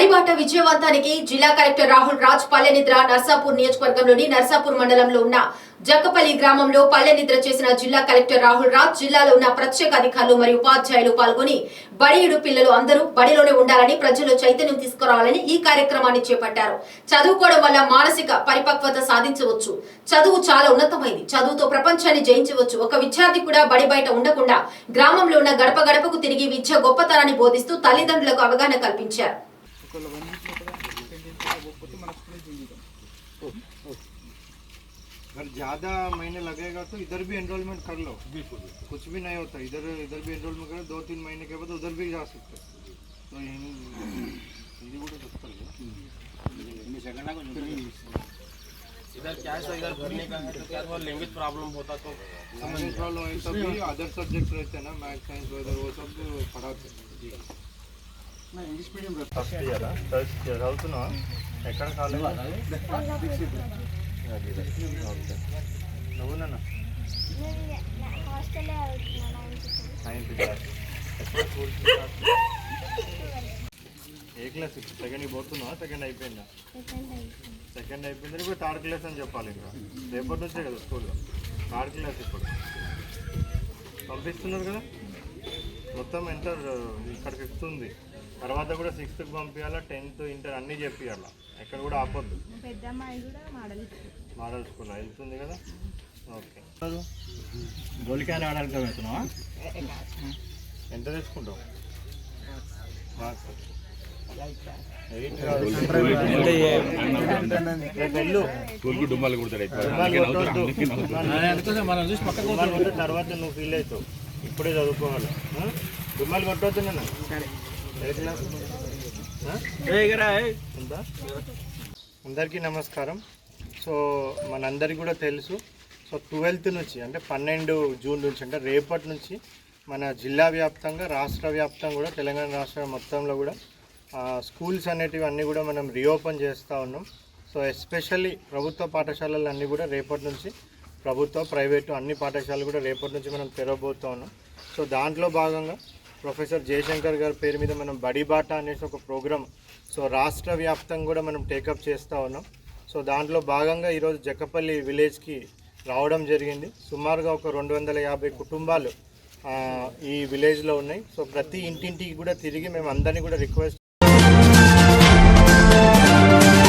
బడిబాట విజయవంతానికి జిల్లా కలెక్టర్ రాహుల్ రాజ్ పల్లెనిద్ర నర్సాపూర్ నియోజకవర్గంలోని నర్సాపూర్ మండలంలో ఉన్న జక్కపల్లి గ్రామంలో పల్లెనిద్ర చేసిన జిల్లా కలెక్టర్ రాహుల్ రాజ్ జిల్లాలో ఉన్న ప్రత్యేక అధికారులు మరియు ఉపాధ్యాయులు పాల్గొని బడియుడు పిల్లలు అందరూ బడిలోనే ఉండాలని ప్రజల్లో చైతన్యం తీసుకురావాలని ఈ కార్యక్రమాన్ని చేపట్టారు. చదువుకోవడం వల్ల మానసిక పరిపక్వత సాధించవచ్చు. చదువు చాలా ఉన్నతమైంది. చదువుతో ప్రపంచాన్ని జయించవచ్చు. ఒక విద్యార్థి కూడా బడి బయట ఉండకుండా గ్రామంలో ఉన్న గడప గడపకు తిరిగి విద్య గొప్పతనాన్ని బోధిస్తూ తల్లిదండ్రులకు అవగాహన కల్పించారు. अगर ज़्यादा महीने लगेगा तो इधर भी एनरोलमेंट कर लो, बिल्कुल कुछ भी नहीं होता. इधर भी एनरोलमेंट करो, 2-3 महीने के बाद उधर भी जा सकते. तो हिंदी बोलो इधर क्या है, इधर भरने का है तो क्या वो लैंग्वेज प्रॉब्लम होता तो लैंग्वेज प्रॉब्लम है. तब भी अदर सब्जेक्ट रहते हैं ना, मैथ साइंस वगैरह वो सब पढ़ाते हैं. इंग्लिश मीडियम फर्स्ट ईयर चलना ఎక్కడ కాలేజ్ నువ్వునా ఏ క్లాస్ సెకండ్ పోతున్నావా? సెకండ్ అయిపోయిందా? సెకండ్ అయిపోయిందని ఇప్పుడు థర్డ్ క్లాస్ అని చెప్పాలి. ఇంకా రేపటి నుంచే కదా స్కూల్లో థర్డ్ క్లాస్. ఇప్పుడు పంపిస్తున్నారు కదా మొత్తం. ఇంటర్ ఇక్కడ 5th ఉంది, తర్వాత కూడా 6th పంపించాలా, 10th ఇంటర్ అన్నీ చెప్పియాలా. ఎక్కడ కూడా ఆపొద్దు. మోడల్ స్కూల్ వెళ్తుంది కదా. ఓకే, గోలికాయలు ఆడడానికి వెళ్తున్నావా? ఎంత తెచ్చుకుంటావు? తర్వాత నువ్వు ఫీల్ అవుతావు. ఇప్పుడే చదువుకోవాలి. దుమ్మాలు కొట్టవద్దు. నేను అందరికీ నమస్కారం. సో మనందరికీ కూడా తెలుసు. సో 12th నుంచి అంటే 12 జూన్ నుంచి అంటే రేపటి నుంచి మన జిల్లా వ్యాప్తంగా రాష్ట్ర వ్యాప్తంగా కూడా తెలంగాణ రాష్ట్రం మొత్తంలో కూడా స్కూల్స్ అనేటివి అన్నీ కూడా మనం రీఓపెన్ చేస్తూ ఉన్నాం. సో ఎస్పెషల్లీ ప్రభుత్వ పాఠశాలలు అన్నీ కూడా రేపటి నుంచి ప్రభుత్వ ప్రైవేటు అన్ని పాఠశాలలు కూడా రేపటి నుంచి మనం తెరవబోతూ ఉన్నాం. సో దాంట్లో భాగంగా ప్రొఫెసర్ జయశంకర్ గారి పేరు మీద మనం బడిబాట అనేసి ఒక ప్రోగ్రామ్ సో రాష్ట్ర వ్యాప్తంగా కూడా మనం టేకప్ చేస్తూ ఉన్నాం. సో దాంట్లో భాగంగా ఈరోజు జక్కపల్లి విలేజ్కి రావడం జరిగింది. సుమారుగా ఒక 250 కుటుంబాలు ఈ విలేజ్లో ఉన్నాయి. సో ప్రతి ఇంటింటికి కూడా తిరిగి మేము అందరినీ కూడా రిక్వెస్ట్